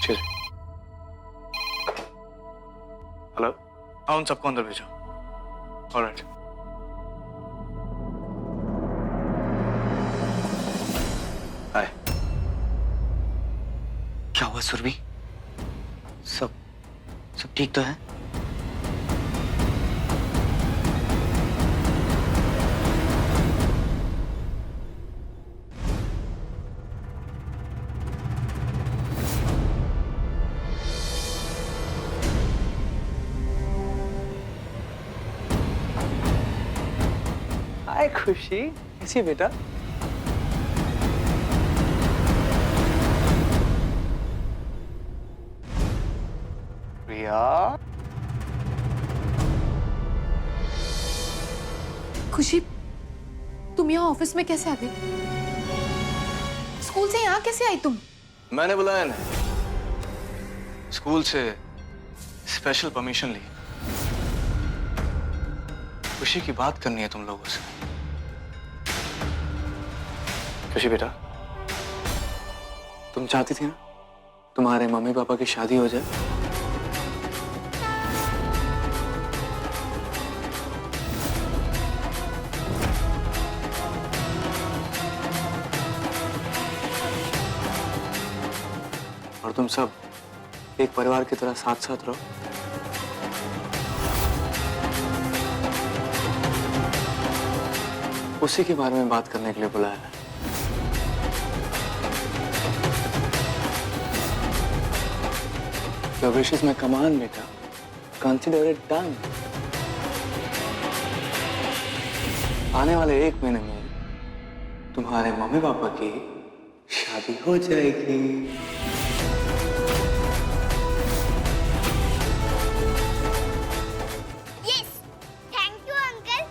चलिए। हेलो, हाँ उन सबको अंदर भेजो। ऑलराइट। हाय। क्या हुआ सुरभि? सब सब ठीक तो है? हाय खुशी, कैसी है बेटा? प्रिया। खुशी, तुम यहाँ ऑफिस में कैसे आ गई? स्कूल से यहाँ कैसे आई तुम? मैंने बुलाया नहीं, स्कूल से स्पेशल परमिशन ली। खुशी की बात करनी है तुम लोगों से। खुशी बेटा, तुम चाहती थी ना तुम्हारे मम्मी पापा की शादी हो जाए? और तुम सब एक परिवार की तरह साथ साथ रहो। उसी के बारे में बात करने के लिए बुलाया है। Your wish is my command, बेटा। Consider it done। आने वाले 1 महीने में तुम्हारे मम्मी पापा की शादी हो जाएगी। Yes, thank you uncle.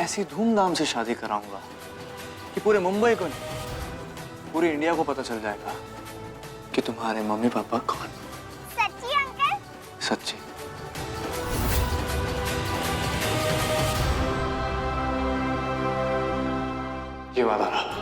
ऐसी धूमधाम से शादी कराऊंगा कि पूरे मुंबई को नहीं, पूरी इंडिया को पता चल जाएगा कि तुम्हारे मम्मी पापा कौन। सच्ची अंकल? सच्ची। ये वादा रहा।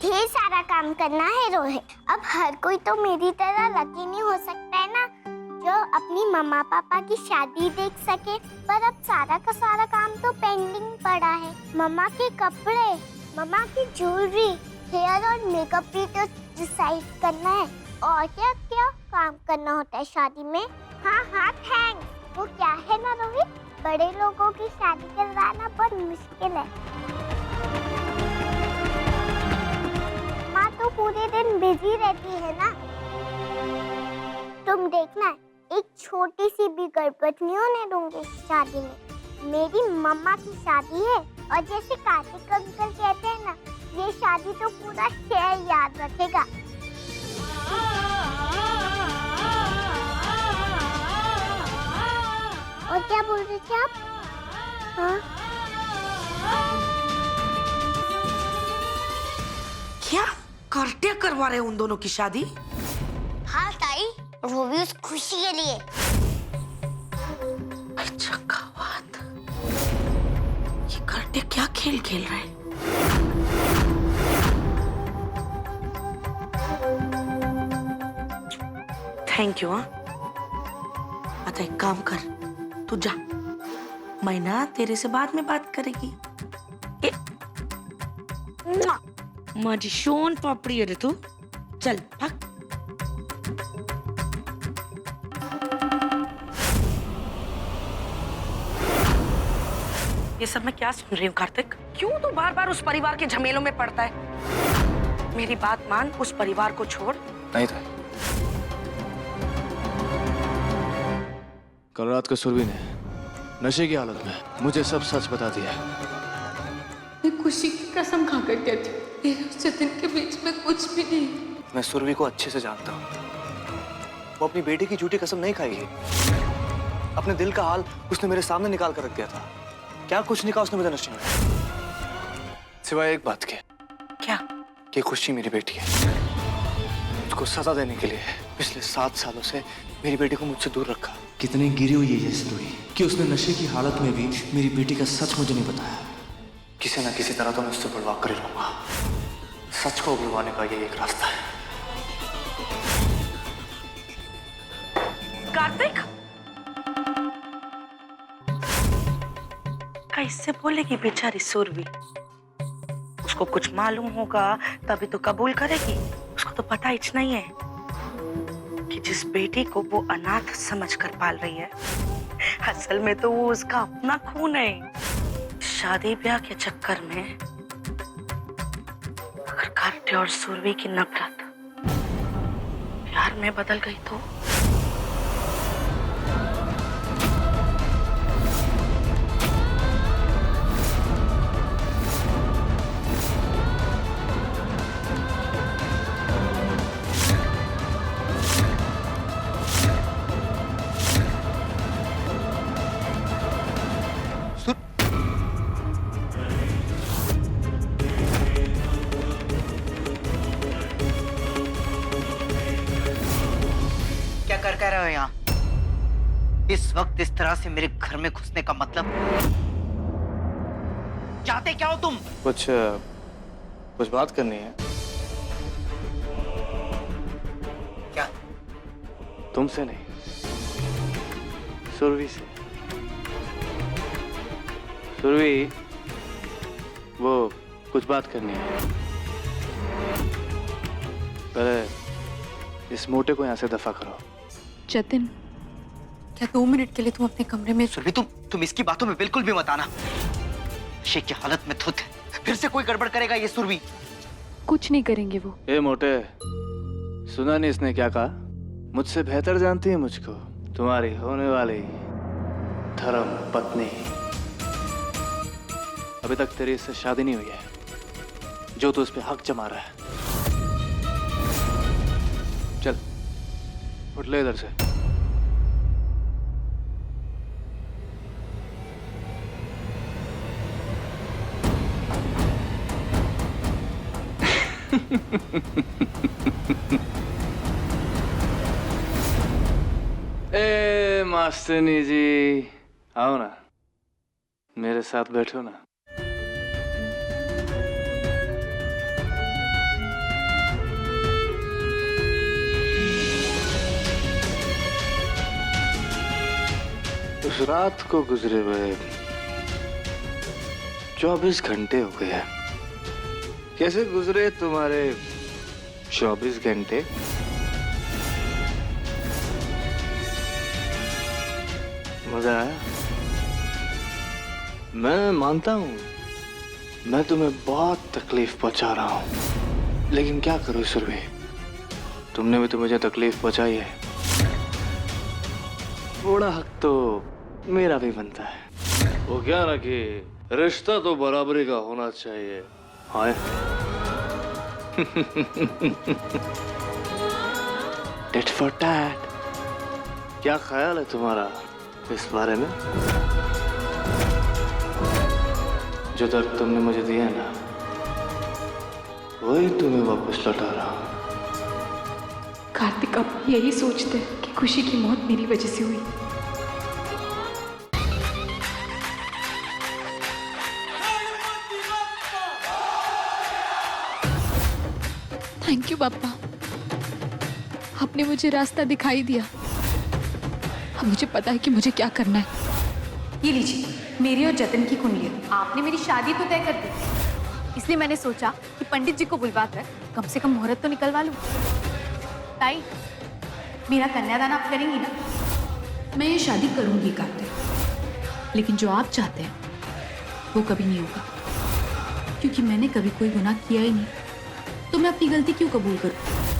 ढेर सारा काम करना है रोहित। अब हर कोई तो मेरी तरह लकी नहीं हो सकता है ना, जो अपनी मम्मा पापा की शादी देख सके। पर अब सारा का सारा काम तो पेंडिंग पड़ा है। मम्मा के कपड़े, मम्मा की ज्वेलरी, हेयर और मेकअप भी तो डिसाइड करना है। और क्या क्या काम करना होता है शादी में। हाँ हाँ थैंक्स। वो क्या है ना रोहित, बड़े लोगों की शादी करवाना बहुत मुश्किल है। माँ तो पूरे दिन बिजी रहती है ना। तुम देखना, एक छोटी सी भी गड़बड़ नहीं होने दूंगी शादी में। मेरी मम्मा की शादी है और जैसे कार्तिक अंकल कहते हैं ना, ये शादी तो पूरा शहर याद रखेगा। और क्या बोल रहे थे आप? हाँ? क्या कार्टे करवा रहे उन दोनों की शादी? हाँ ताई, वो भी उस खुशी के लिए। अच्छा बात, ये कार्टे क्या खेल खेल रहे हैं? Thank you. हाँ, अच्छा एक काम कर, तू जा, मैं ना तेरे से बाद में बात करेगी। माझी शोन पापड़ी है रे तू, चल भाग। ये सब मैं क्या सुन रही हूँ कार्तिक? क्यों तू बार बार उस परिवार के झमेलों में पड़ता है? मेरी बात मान, उस परिवार को छोड़। नहीं था। कल रात को सुरभि ने नशे की हालत में मुझे सब सच बता दिया। मैं खुशी की कसम खाकर कहती हूँ, मेरे और जतिन के बीच में कुछ भी नहीं। मैं सुरभि को अच्छे से जानता हूँ। वो अपनी बेटी की झूठी कसम नहीं खाएगी। अपने दिल का हाल उसने मेरे सामने निकाल कर रख दिया था। क्या कुछ नहीं कहा उसने मुझे नशे में, सिवाय एक बात के। क्या? कि खुशी मेरी बेटी है। उसको सजा देने के लिए पिछले 7 सालों से मेरी बेटी को मुझसे दूर रखा। कितनी गिरी हुई है ये स्टोरी कि उसने नशे की हालत में भी मेरी बेटी का सच मुझे नहीं बताया। किसी ना किसी तरह तो मैं उससे बुलवा कर ही रहूंगा। सच को बुलवाने का ये एक रास्ता है। कार्तिक, कैसे बोलेगी बेचारी सुरभि? उसको कुछ मालूम होगा तभी तो कबूल करेगी। उसको तो पता ही नहीं है कि जिस बेटी को वो अनाथ समझकर पाल रही है, असल में तो वो उसका अपना खून है। शादी ब्याह के चक्कर में अगर कार्तिक और सुरभि की नफरत प्यार में बदल गई तो? कर रहे हो यहाँ? इस वक्त इस तरह से मेरे घर में घुसने का मतलब? चाहते क्या हो तुम? कुछ बात करनी है। क्या? तुमसे नहीं, सुरभि से। सुरभि, वो कुछ बात करनी है। पहले इस मोटे को यहाँ से दफा करो। जतिन, क्या 2 मिनट के लिए तुम अपने कमरे में? सुरभि, तुम इसकी बातों में बिल्कुल भी मत आना। नशे की हालत में धुत है। फिर से कोई गड़बड़ करेगा ये सुरभि। कुछ नहीं करेंगे वो। ए मोटे, सुना नहीं इसने क्या कहा? मुझसे बेहतर जानती है मुझको, तुम्हारी होने वाली धर्म पत्नी। अभी तक तेरी इससे शादी नहीं हुई है, जो तू इस पे हक जमा रहा है। चल उठ ले इधर से। ए मास्टरनी जी, आओ ना, मेरे साथ बैठो ना। उस रात को गुजरे हुए 24 घंटे हो गए। कैसे गुजरे तुम्हारे 24 घंटे? मजा आया? मैं मानता हूं मैं तुम्हें बहुत तकलीफ पहुंचा रहा हूं, लेकिन क्या करूं सुरभि, तुमने भी तो मुझे तकलीफ पहुंचाई है। थोड़ा हक तो मेरा भी बनता है। वो क्या ना कि रिश्ता तो बराबरी का होना चाहिए। हाय टिट फॉर टैट। क्या ख्याल है तुम्हारा इस बारे में? जो दर्द तुमने मुझे दिया ना, वही तुम्हें वापस लौटा रहा हूं। कार्तिक अब यही सोचते हैं कि खुशी की मौत मेरी वजह से हुई। थैंक यू पापा, आपने मुझे रास्ता दिखाई दिया। अब मुझे पता है कि मुझे क्या करना है। ये लीजिए, मेरी और जतिन की कुंडली। आपने मेरी शादी तो तय कर दी, इसलिए मैंने सोचा कि पंडित जी को बुलवा कर कम से कम मुहूर्त तो निकलवा लूं। ताई, मेरा कन्यादान आप करेंगी ना? मैं ये शादी करूंगी कार्तिक, लेकिन जो आप चाहते हैं वो कभी नहीं होगा, क्योंकि मैंने कभी कोई गुनाह किया ही नहीं, तो मैं अपनी गलती क्यों कबूल करूं?